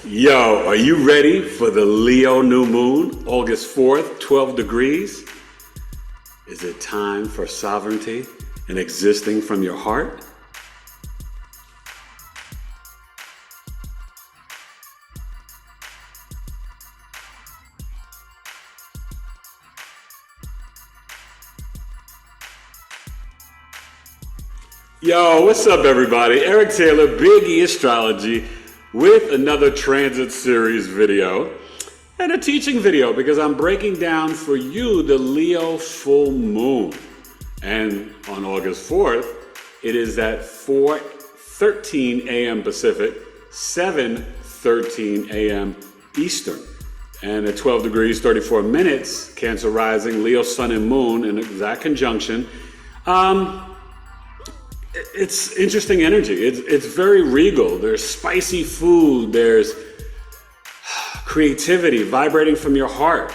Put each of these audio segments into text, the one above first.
Yo, are you ready for the Leo new moon, August 4th, 12 degrees? Is it time for sovereignty and existing from your heart? Yo, what's up everybody? Eric Taylor, BigEAstrology, with another transit series video and a teaching video because I'm breaking down for you the Leo full moon. And on August 4th, it is at 4:13 a.m. Pacific, 7:13 a.m. Eastern. And at 12 degrees, 34 minutes, Cancer rising, Leo sun and moon in exact conjunction. It's interesting energy. It's very regal. There's spicy food. There's creativity vibrating from your heart.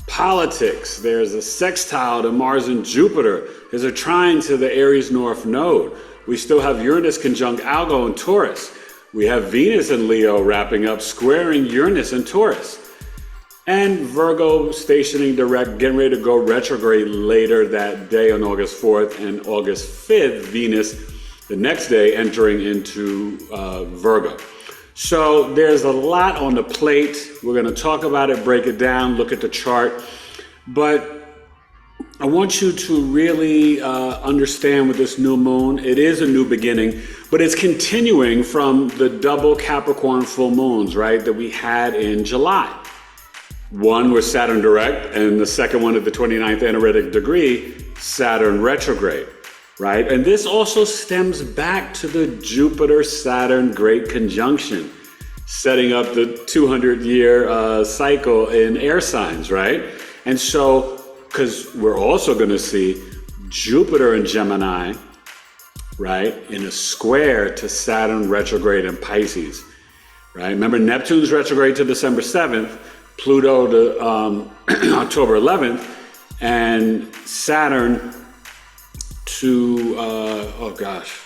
Politics. There's a sextile to Mars and Jupiter. There's a trine to the Aries North Node. We still have Uranus conjunct Algo and Taurus. We have Venus and Leo wrapping up, squaring Uranus and Taurus. And Virgo stationing direct, getting ready to go retrograde later that day on August 4th, and August 5th, Venus the next day entering into Virgo. So there's a lot on the plate. We're going to talk about it, break it down, look at the chart. But I want you to really understand with this new moon, it is a new beginning, but it's continuing from the double Capricorn full moons, right, that we had in July. One was Saturn direct, and the second one at the 29th anaretic degree, Saturn retrograde, right? And this also stems back to the Jupiter-Saturn great conjunction, setting up the 200-year cycle in air signs, right? And so, because we're also going to see Jupiter in Gemini, right, in a square to Saturn retrograde in Pisces, right? Remember, Neptune's retrograde to December 7th, Pluto to October 11th, and Saturn to, oh gosh,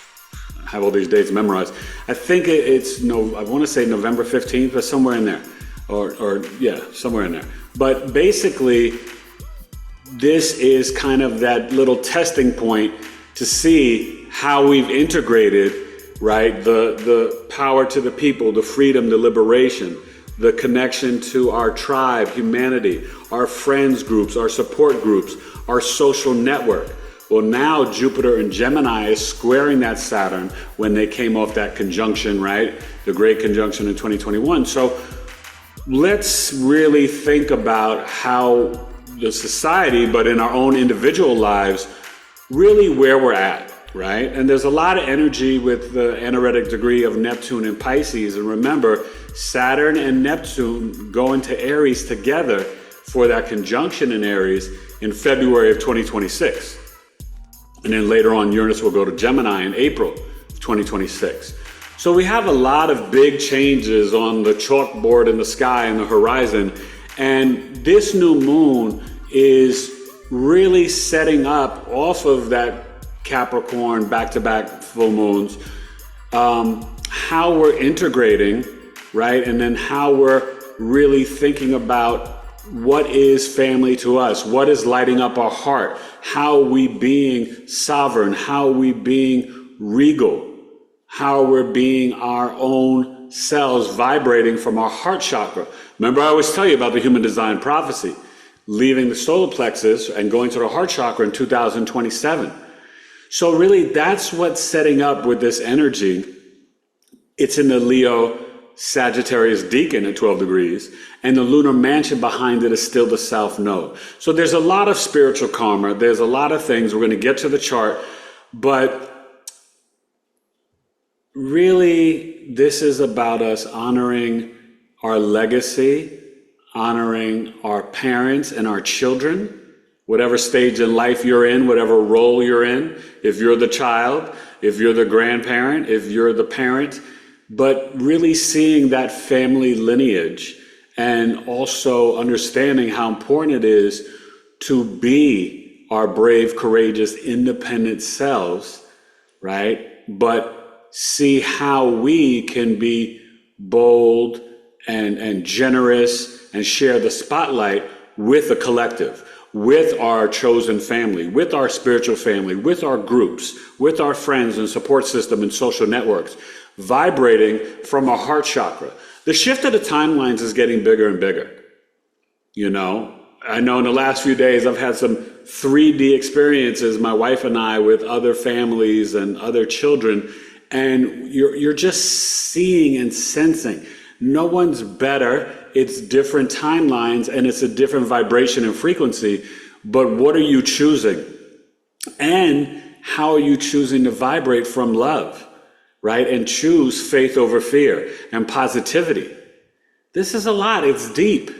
I have all these dates memorized. I think I want to say November 15th, but somewhere in there, or yeah, somewhere in there. But basically, this is kind of that little testing point to see how we've integrated, right, the power to the people, the freedom, the liberation, the connection to our tribe, humanity, our friends groups, our support groups, our social network. Well, now Jupiter and Gemini is squaring that Saturn when they came off that conjunction, right? The great conjunction in 2021. So let's really think about how the society, but in our own individual lives, really where we're at, right? And there's a lot of energy with the anaretic degree of Neptune and Pisces. And remember, Saturn and Neptune go into Aries together for that conjunction in Aries in February of 2026. And then later on, Uranus will go to Gemini in April of 2026. So we have a lot of big changes on the chalkboard in the sky and the horizon. And this new moon is really setting up off of that Capricorn back-to-back full moons, how we're integrating, right? And then how we're really thinking about what is family to us, what is lighting up our heart, how we being sovereign, how we being regal, how we're being our own selves vibrating from our heart chakra. Remember, I always tell you about the human design prophecy, leaving the solar plexus and going to the heart chakra in 2027. So really, that's what's setting up with this energy. It's in the Leo Sagittarius Deacon at 12 degrees, and the lunar mansion behind it is still the South Node. So there's a lot of spiritual karma. There's a lot of things. We're going to get to the chart, but really, this is about us honoring our legacy, honoring our parents and our children, whatever stage in life you're in, whatever role you're in, if you're the child, if you're the grandparent, if you're the parent, but really seeing that family lineage and also understanding how important it is to be our brave, courageous, independent selves, right? But see how we can be bold and generous and share the spotlight with the collective, with our chosen family, with our spiritual family, with our groups, with our friends and support system and social networks, vibrating from our heart chakra. The shift of the timelines is getting bigger and bigger. You know, I know in the last few days I've had some 3D experiences, my wife and I, with other families and other children, and you're just seeing and sensing. No one's better. It's different timelines and it's a different vibration and frequency. But what are you choosing? And how are you choosing to vibrate from love, right? And choose faith over fear and positivity. This is a lot. It's deep.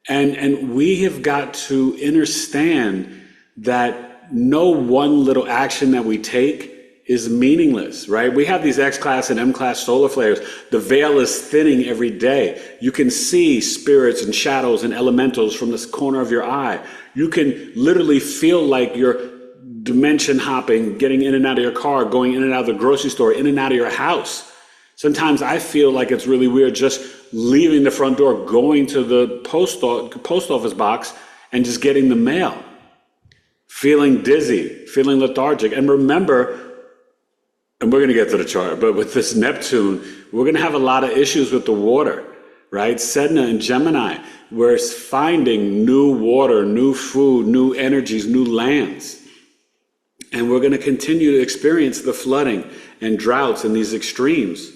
And we have got to understand that no one little action that we take is meaningless, right? We have these X-class and M-class solar flares. The veil is thinning every day. You can see spirits and shadows and elementals from this corner of your eye. You can literally feel like you're dimension hopping, getting in and out of your car, going in and out of the grocery store, in and out of your house. Sometimes I feel like it's really weird just leaving the front door, going to the post office box and just getting the mail. Feeling dizzy, feeling lethargic. And remember, and we're going to get to the chart, but with this Neptune, we're going to have a lot of issues with the water, right? Sedna and Gemini, we're finding new water, new food, new energies, new lands. And we're going to continue to experience the flooding and droughts and these extremes,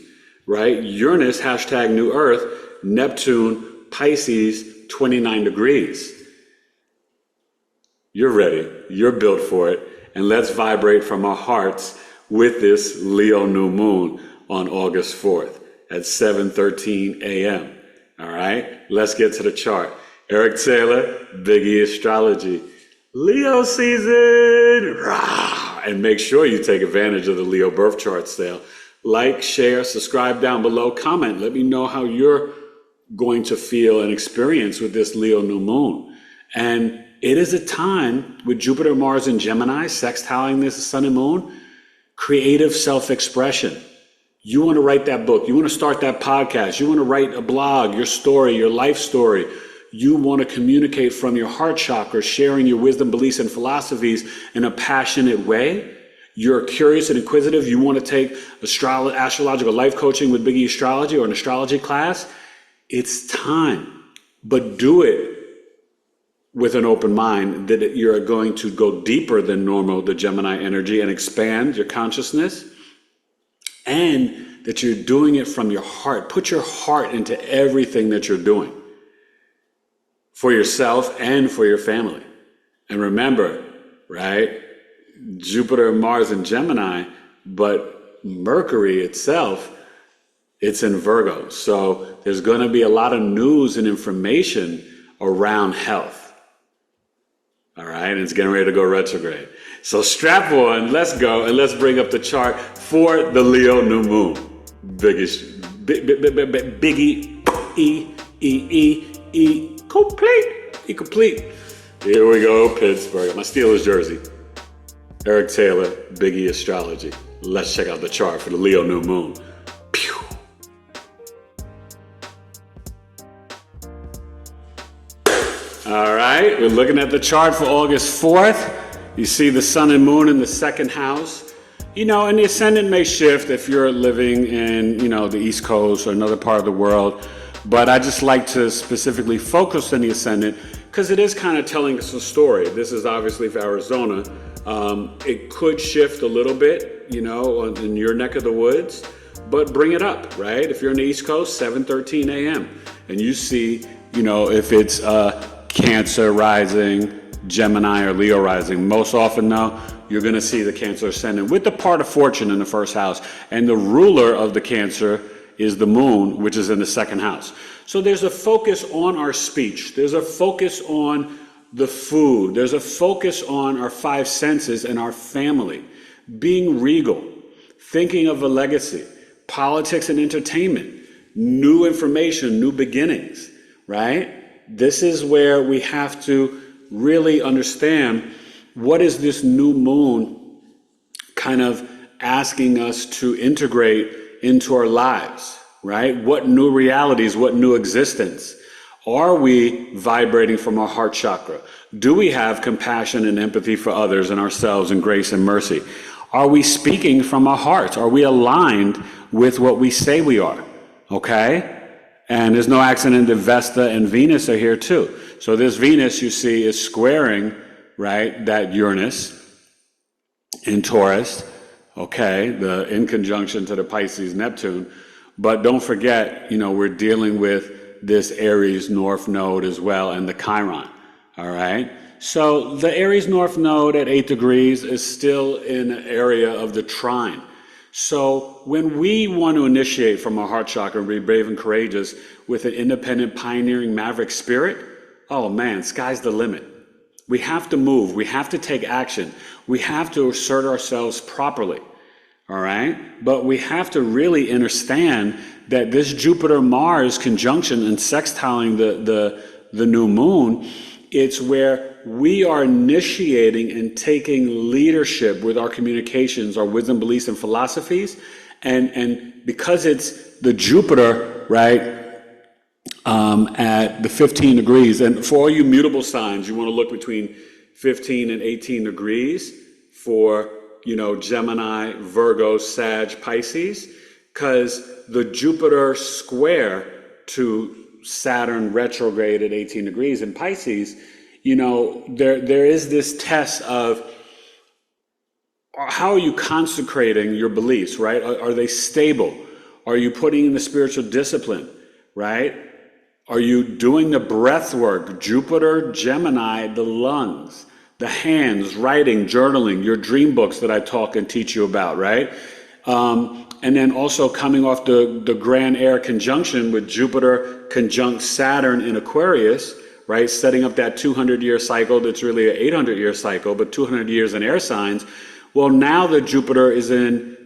right? Uranus, hashtag new earth, Neptune, Pisces, 29 degrees. You're ready. You're built for it. And let's vibrate from our hearts with this Leo new moon on August 4th at 7:13 a.m. All right, let's get to the chart. Eric Taylor, BigEAstrology. Leo season! Rah! And make sure you take advantage of the Leo birth chart sale. Like, share, subscribe down below, comment. Let me know how you're going to feel and experience with this Leo new moon. And it is a time with Jupiter, Mars, and Gemini sextiling this sun and moon. Creative self-expression. You want to write that book. You want to start that podcast. You want to write a blog, your story, your life story. You want to communicate from your heart chakra, sharing your wisdom, beliefs, and philosophies in a passionate way. You're curious and inquisitive. You want to take astrological life coaching with BigEAstrology or an astrology class. It's time, but do it with an open mind that you're going to go deeper than normal, the Gemini energy, and expand your consciousness, and that you're doing it from your heart. Put your heart into everything that you're doing for yourself and for your family. And remember, right, Jupiter, Mars, and Gemini, but Mercury itself, it's in Virgo. So there's going to be a lot of news and information around health. All right, and it's getting ready to go retrograde. So strap on, let's go, and let's bring up the chart for the Leo new moon. Biggie, complete. Here we go, Pittsburgh. My Steelers jersey. Eric Taylor, BigEAstrology. Let's check out the chart for the Leo new moon. Pew. All right, we're looking at the chart for August 4th. You see the sun and moon in the second house. You know, and the ascendant may shift if you're living in, the East Coast or another part of the world. But I just like to specifically focus on the ascendant because it is kind of telling us a story. This is obviously for Arizona. It could shift a little bit, in your neck of the woods, but bring it up, right? If you're in the East Coast, 7:13 a.m. And you see, if it's Cancer rising, Gemini or Leo rising. Most often though, you're going to see the Cancer ascendant with the part of fortune in the first house. And the ruler of the Cancer is the moon, which is in the second house. So there's a focus on our speech. There's a focus on the food. There's a focus on our five senses and our family. Being regal, thinking of a legacy, politics and entertainment, new information, new beginnings, right? This is where we have to really understand what is this new moon kind of asking us to integrate into our lives. right? What new realities, what new existence? Are we vibrating from our heart chakra? Do we have compassion and empathy for others and ourselves and grace and mercy? Are we speaking from our hearts? Are we aligned with what we say we are? Okay? And there's no accident that Vesta and Venus are here too. So this Venus, you see, is squaring, right, that Uranus in Taurus, okay, in conjunction to the Pisces Neptune. But don't forget, we're dealing with this Aries North Node as well, and the Chiron, all right? So the Aries North Node at 8 degrees is still in an area of the trine. So when we want to initiate from our heart chakra and be brave and courageous with an independent, pioneering, maverick spirit, oh man, sky's the limit. We have to move. We have to take action. We have to assert ourselves properly. All right? But we have to really understand that this Jupiter-Mars conjunction and sextiling the new moon, it's where we are initiating and taking leadership with our communications, our wisdom, beliefs, and philosophies. And because it's the Jupiter, right, at the 15 degrees, and for all you mutable signs, you want to look between 15 and 18 degrees for Gemini, Virgo, Sag, Pisces, because the Jupiter square to Saturn retrograde at 18 degrees in Pisces, there is this test of how are you consecrating your beliefs, right? Are they stable? Are you putting in the spiritual discipline, right? Are you doing the breath work? Jupiter, Gemini, the lungs, the hands, writing, journaling, your dream books that I talk and teach you about, right? And then also coming off the grand air conjunction with Jupiter conjunct Saturn in Aquarius, right? Setting up that 200-year cycle that's really an 800-year cycle, but 200 years in air signs. Well, now the Jupiter is in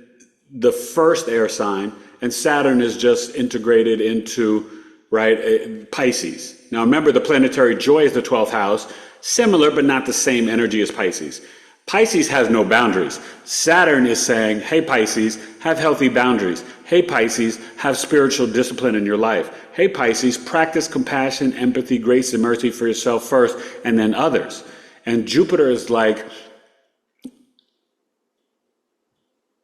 the first air sign, and Saturn is just integrated into, right, Pisces. Now remember, the planetary joy is the 12th house, similar but not the same energy as Pisces. Pisces has no boundaries. Saturn is saying, hey Pisces, have healthy boundaries. Hey Pisces, have spiritual discipline in your life. Hey Pisces, practice compassion, empathy, grace, and mercy for yourself first and then others. And Jupiter is like,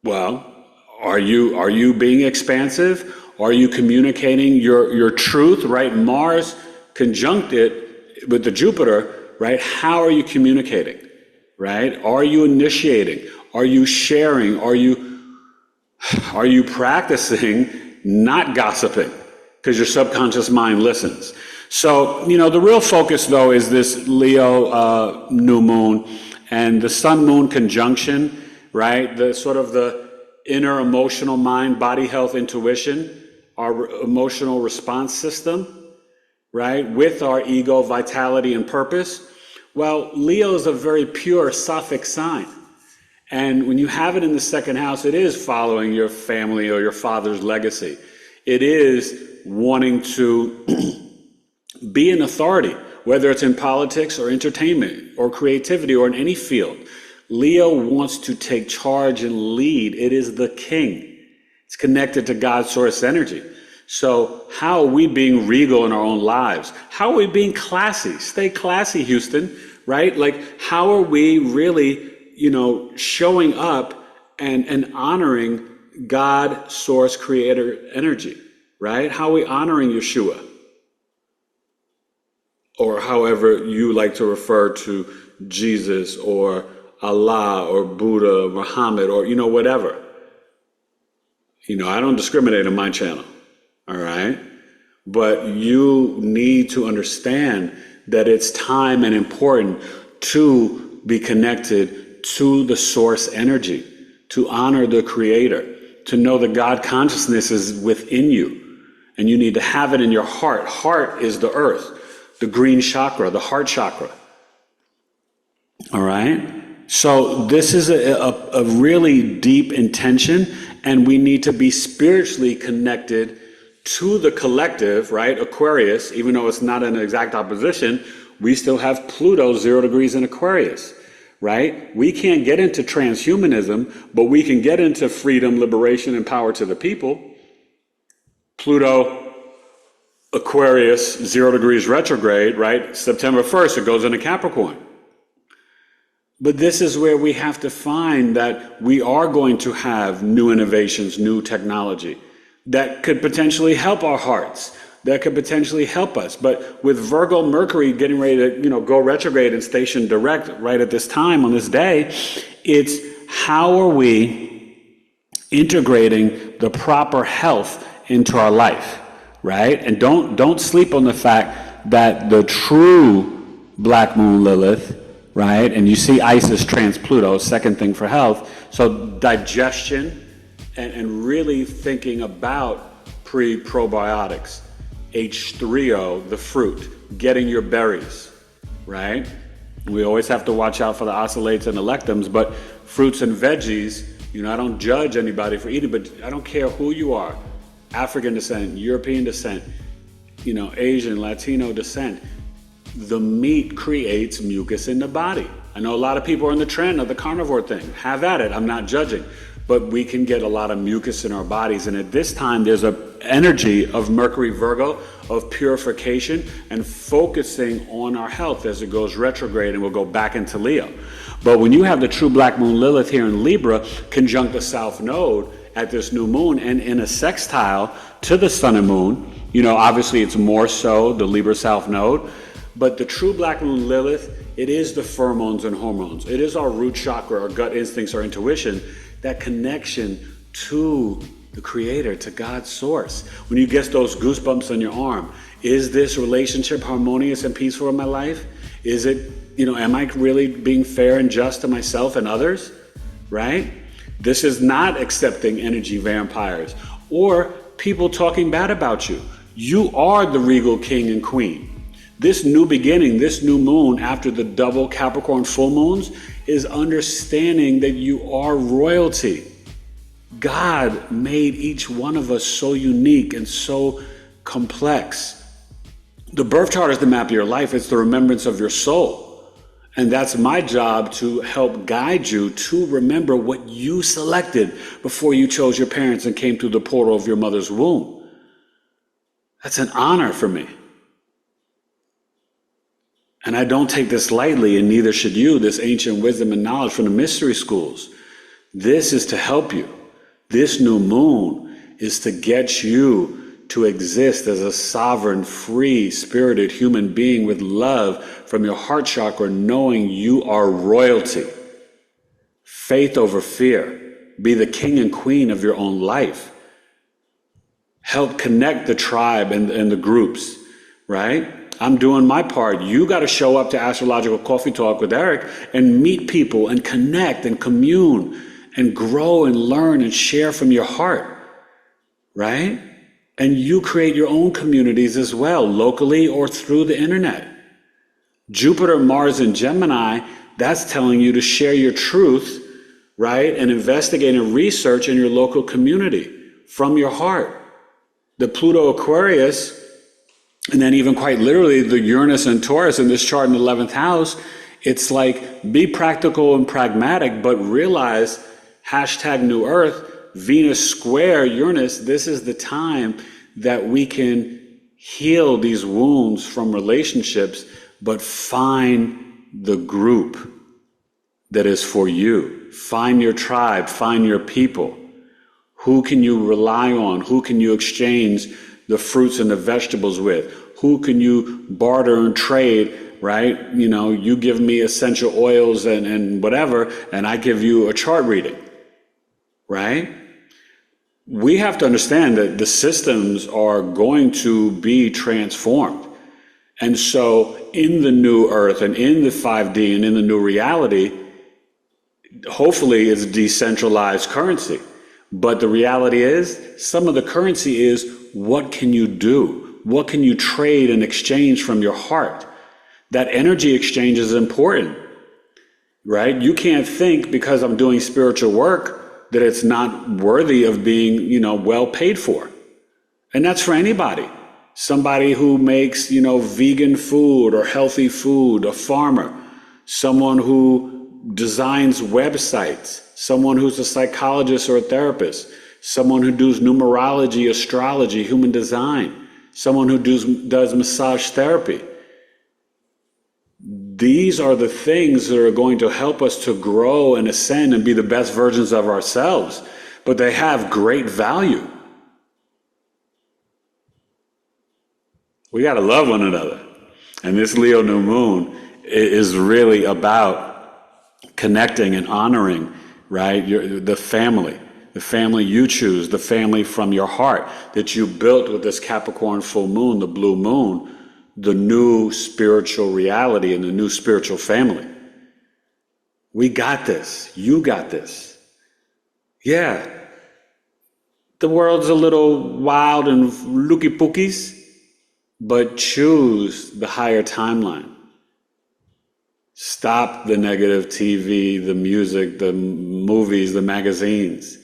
well, are you being expansive? Are you communicating your truth, right? Mars conjunct it with the Jupiter, right? How are you communicating, right? Are you initiating? Are you sharing? Are you practicing not gossiping? Because your subconscious mind listens. So, the real focus though is this Leo new moon and the sun-moon conjunction, right? The sort of the inner emotional mind, body health, intuition, our emotional response system, right? With our ego, vitality, and purpose. Well, Leo is a very pure Sapphic sign. And when you have it in the second house, it is following your family or your father's legacy. It is wanting to be an authority, whether it's in politics or entertainment or creativity or in any field. Leo wants to take charge and lead. It is the king. It's connected to God's source energy. So how are we being regal in our own lives? How are we being classy? Stay classy, Houston, right? Like, how are we really, showing up and honoring God, source, creator energy, right? How are we honoring Yeshua? Or however you like to refer to Jesus or Allah or Buddha, Muhammad, or, whatever. I don't discriminate on my channel, all right? But you need to understand that it's time and important to be connected to the source energy, to honor the creator, to know that God consciousness is within you, and you need to have it in your heart. Heart is the earth, the green chakra, the heart chakra, all right? So this is a really deep intention, and we need to be spiritually connected to the collective, right? Aquarius, even though it's not an exact opposition, we still have Pluto 0 degrees in Aquarius, right? We can't get into transhumanism, but we can get into freedom, liberation, and power to the people. Pluto, Aquarius, 0 degrees retrograde, right? September 1st, it goes into Capricorn. But this is where we have to find that we are going to have new innovations, new technology that could potentially help our hearts, that could potentially help us. But with Virgo Mercury getting ready to, go retrograde and station direct right at this time on this day, it's how are we integrating the proper health into our life, right? And don't sleep on the fact that the true black moon Lilith, right? And you see Isis trans Pluto, second thing for health. So digestion and really thinking about probiotics, H3O, the fruit, getting your berries, right? We always have to watch out for the oxalates and the lectins, but fruits and veggies, I don't judge anybody for eating, but I don't care who you are, African descent, European descent, Asian, Latino descent. The meat creates mucus in the body. I know a lot of people are in the trend of the carnivore thing. Have at it, I'm not judging. But we can get a lot of mucus in our bodies. And at this time, there's an energy of Mercury Virgo, of purification and focusing on our health as it goes retrograde and we'll go back into Leo. But when you have the true black moon Lilith here in Libra, conjunct the South Node at this new moon and in a sextile to the sun and moon, obviously it's more so the Libra South Node. But the true black moon Lilith, it is the pheromones and hormones. It is our root chakra, our gut instincts, our intuition, that connection to the creator, to God's source. When you get those goosebumps on your arm, is this relationship harmonious and peaceful in my life? Is it, am I really being fair and just to myself and others, right? This is not accepting energy vampires or people talking bad about you. You are the regal king and queen. This new beginning, this new moon after the double Capricorn full moons is understanding that you are royalty. God made each one of us so unique and so complex. The birth chart is the map of your life. It's the remembrance of your soul. And that's my job to help guide you to remember what you selected before you chose your parents and came through the portal of your mother's womb. That's an honor for me. And I don't take this lightly, and neither should you, this ancient wisdom and knowledge from the mystery schools. This is to help you. This new moon is to get you to exist as a sovereign, free, spirited human being with love from your heart chakra, knowing you are royalty. Faith over fear. Be the king and queen of your own life. Help connect the tribe and the groups, right? I'm doing my part. You got to show up to Astrological Coffee Talk with Eric and meet people and connect and commune and grow and learn and share from your heart, right? And you create your own communities as well, locally or through the internet. Jupiter, Mars, and Gemini, that's telling you to share your truth, right? And investigate and research in your local community from your heart. The Pluto Aquarius, and then even quite literally the Uranus and Taurus in this chart in the 11th house, it's like be practical and pragmatic, but realize #New Earth, Venus square Uranus, this is the time that we can heal these wounds from relationships, but find the group that is for you. Find your tribe, find your people. Who can you rely on? Who can you exchange the fruits and the vegetables with? Who can you barter and trade, right? You give me essential oils and whatever, and I give you a chart reading, right? We have to understand that the systems are going to be transformed. And so in the new earth and in the 5D and in the new reality, hopefully it's decentralized currency. But the reality is, some of the currency is, what can you do? What can you trade and exchange from your heart? That energy exchange is important, right? You can't think because I'm doing spiritual work that it's not worthy of being, well paid for. And that's for anybody. Somebody who makes, vegan food or healthy food, a farmer, someone who designs websites, someone who's a psychologist or a therapist, someone who does numerology, astrology, human design, someone who does massage therapy. These are the things that are going to help us to grow and ascend and be the best versions of ourselves, but they have great value. We got to love one another. And this Leo new moon is really about connecting and honoring, right? The family you choose, the family from your heart that you built with this Capricorn full moon, the blue moon, the new spiritual reality and the new spiritual family. We got this. You got this. Yeah. The world's a little wild and looky-pookies, but choose the higher timeline. Stop the negative TV, the music, the movies, the magazines.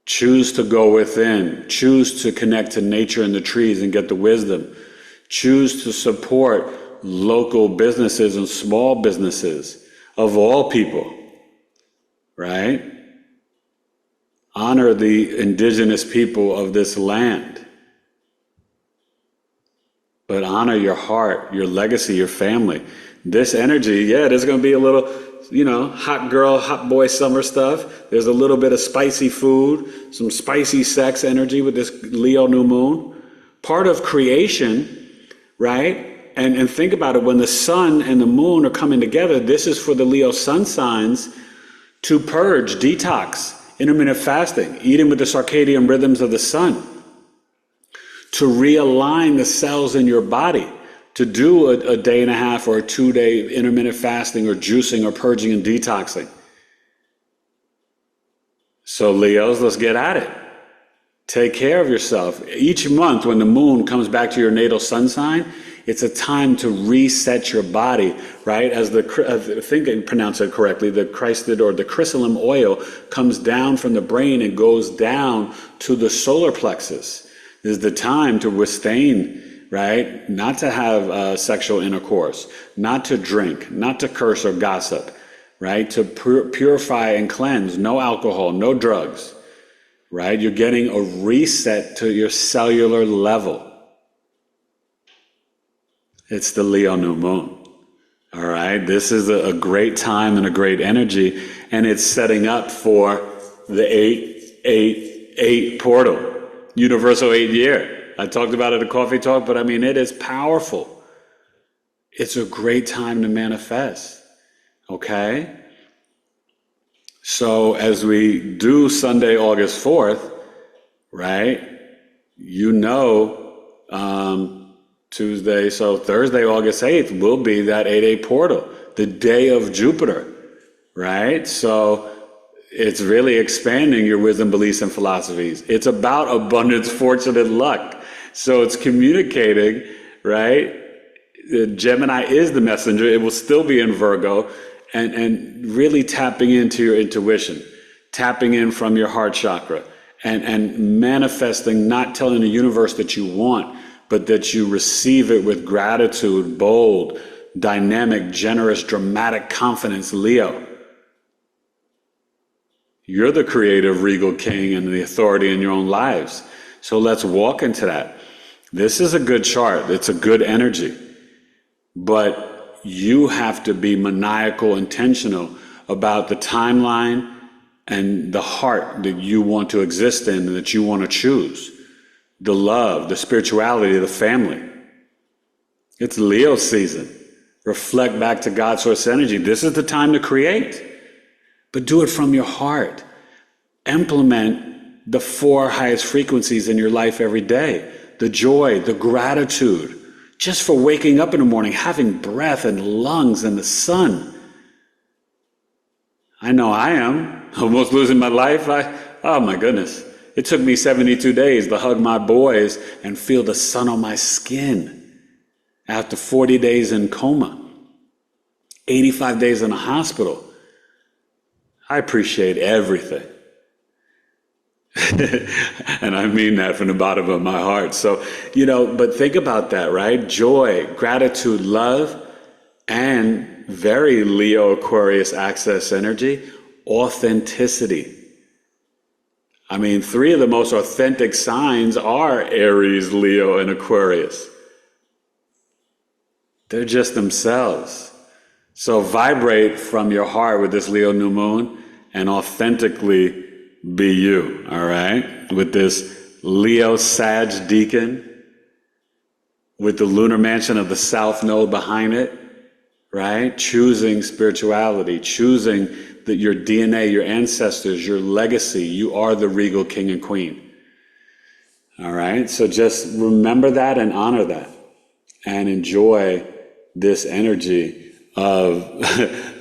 Choose to go within. Choose to connect to nature and the trees and get the wisdom. Choose to support local businesses and small businesses of all people, right? Honor the indigenous people of this land. But honor your heart, your legacy, your family. This energy, yeah, there's going to be a little, hot girl, hot boy summer stuff. There's a little bit of spicy food, some spicy sex energy with this Leo new moon. Part of creation, right? And think about it, when the sun and the moon are coming together, this is for the Leo sun signs to purge, detox, intermittent fasting, eating with the circadian rhythms of the sun, to realign the cells in your body, to do a day and a half or a 2-day intermittent fasting or juicing or purging and detoxing. So Leos, let's get at it. Take care of yourself. Each month when the moon comes back to your natal sun sign, it's a time to reset your body, right? I think I pronounce it correctly, the Christid or the chrysalim oil comes down from the brain and goes down to the solar plexus. This is the time to withstand, right? Not to have sexual intercourse, not to drink, not to curse or gossip, right? To purify and cleanse, no alcohol, no drugs, right? You're getting a reset to your cellular level. It's the Leo new moon. All right. This is a great time and a great energy. And it's setting up for the 888 portal, universal 8 year. I talked about it at Coffee Talk, but I mean, it is powerful. It's a great time to manifest. Okay. So as we do Sunday, August 4th, right? Tuesday, so Thursday, August 8th will be that 8-8 portal, the day of Jupiter, right? So it's really expanding your wisdom, beliefs, and philosophies. It's about abundance, fortune, and luck. So it's communicating, right? Gemini is the messenger. It will still be in Virgo, and really tapping into your intuition, tapping in from your heart chakra, and manifesting, not telling the universe that you want, but that you receive it with gratitude, bold, dynamic, generous, dramatic confidence, Leo. You're the creative regal king and the authority in your own lives. So let's walk into that. This is a good chart. It's a good energy. But you have to be maniacal, intentional about the timeline and the heart that you want to exist in and that you want to choose. The love, the spirituality, the family. It's Leo season. Reflect back to God's source energy. This is the time to create, but do it from your heart. Implement the 4 highest frequencies in your life every day. The joy, the gratitude, just for waking up in the morning, having breath and lungs and the sun. I know I am. Almost losing my life. Oh my goodness. It took me 72 days to hug my boys and feel the sun on my skin after 40 days in coma, 85 days in a hospital. I appreciate everything. And I mean that from the bottom of my heart. So, but think about that, right? Joy, gratitude, love, and very Leo Aquarius access energy, authenticity. I mean, 3 of the most authentic signs are Aries, Leo, and Aquarius. They're just themselves. So vibrate from your heart with this Leo new moon and authentically be you, all right? With this Leo Sag Deacon, with the lunar mansion of the South Node behind it, right? Choosing spirituality, choosing your DNA, your ancestors, your legacy. You are the regal king and queen. All right? So just remember that and honor that and enjoy this energy of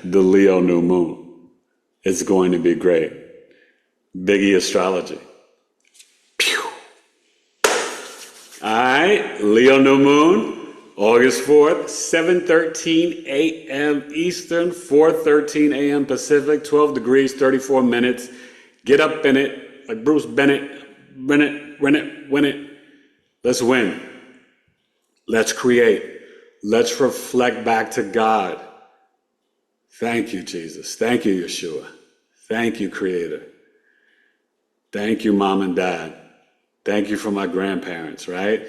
the Leo new moon. It's going to be great. BigEAstrology. Pew. All right, Leo new moon. August 4th, 7:13 a.m. Eastern, 4:13 a.m. Pacific, 12 degrees, 34 minutes. Get up in it, like Bruce Bennett. Win it. Let's win. Let's create. Let's reflect back to God. Thank you, Jesus. Thank you, Yeshua. Thank you, Creator. Thank you, Mom and Dad. Thank you for my grandparents, right?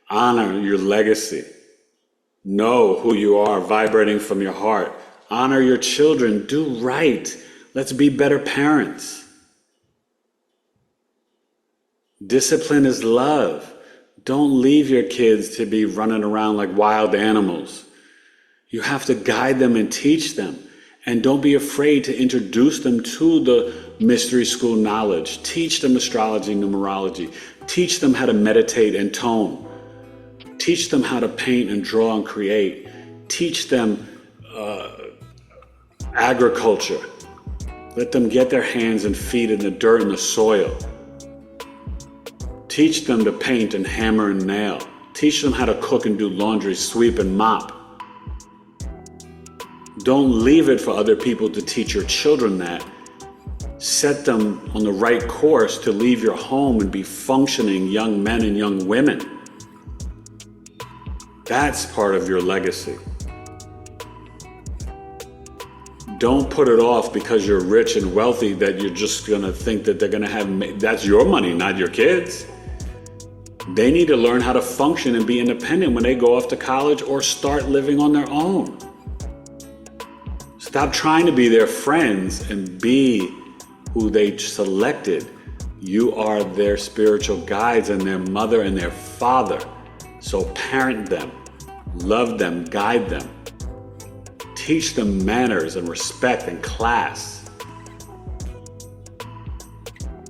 Honor your legacy. Know who you are, vibrating from your heart. Honor your children. Do right. Let's be better parents. Discipline is love. Don't leave your kids to be running around like wild animals. You have to guide them and teach them. And don't be afraid to introduce them to the mystery school knowledge. Teach them astrology, numerology. Teach them how to meditate and tone. Teach them how to paint and draw and create. Teach them agriculture. Let them get their hands and feet in the dirt and the soil. Teach them to paint and hammer and nail. Teach them how to cook and do laundry, sweep and mop. Don't leave it for other people to teach your children that. Set them on the right course to leave your home and be functioning young men and young women. That's part of your legacy. Don't put it off because you're rich and wealthy that you're just going to think that they're going to have, that's your money, not your kids. They need to learn how to function and be independent when they go off to college or start living on their own. Stop trying to be their friends and be who they selected. You are their spiritual guides and their mother and their father. So parent them, love them, guide them. Teach them manners and respect and class.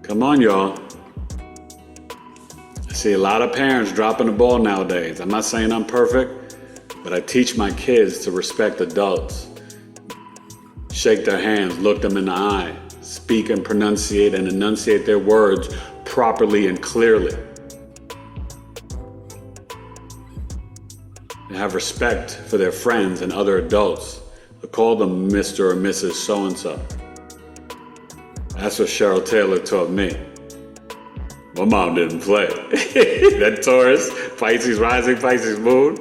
Come on, y'all. I see a lot of parents dropping the ball nowadays. I'm not saying I'm perfect, but I teach my kids to respect adults. Shake their hands, look them in the eye, speak and pronunciate and enunciate their words properly and clearly. They have respect for their friends and other adults. They call them Mr. or Mrs. So-and-so. That's what Cheryl Taylor taught me. My mom didn't play. That Taurus, Pisces rising, Pisces moon,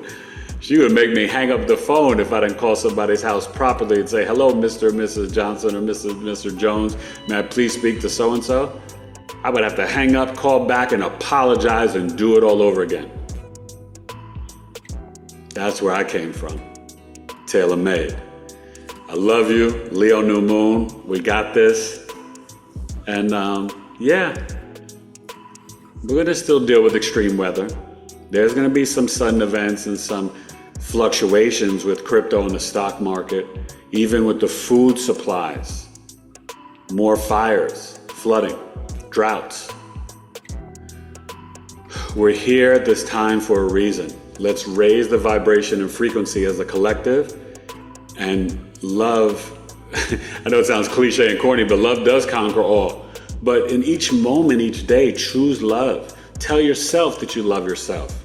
she would make me hang up the phone if I didn't call somebody's house properly and say, hello, Mr. or Mrs. Johnson or Mr. Jones, may I please speak to so-and-so? I would have to hang up, call back, and apologize and do it all over again. That's where I came from. Tailor-made. I love you, Leo new moon. We got this. And yeah, we're going to still deal with extreme weather. There's going to be some sudden events and some fluctuations with crypto and the stock market, even with the food supplies. More fires, flooding, droughts. We're here at this time for a reason. Let's raise the vibration and frequency as a collective and love. I know it sounds cliche and corny, but love does conquer all. But in each moment, each day, choose love. Tell yourself that you love yourself.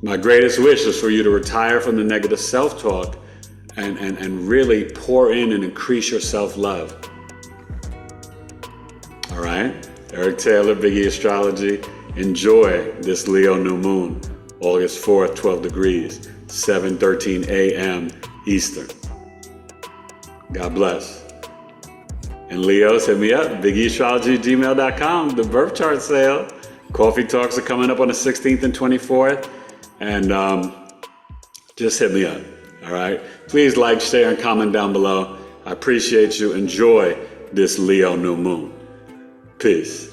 My greatest wish is for you to retire from the negative self-talk and really pour in and increase your self-love. All right? Eric Taylor, BigEAstrology. Enjoy this Leo new moon. August 4th, 12 degrees, 7:13 a.m. Eastern. God bless. And Leos, hit me up, BigEAstrology@gmail.com, the birth chart sale. Coffee talks are coming up on the 16th and 24th. And just hit me up, all right? Please like, share, and comment down below. I appreciate you. Enjoy this Leo new moon. Peace.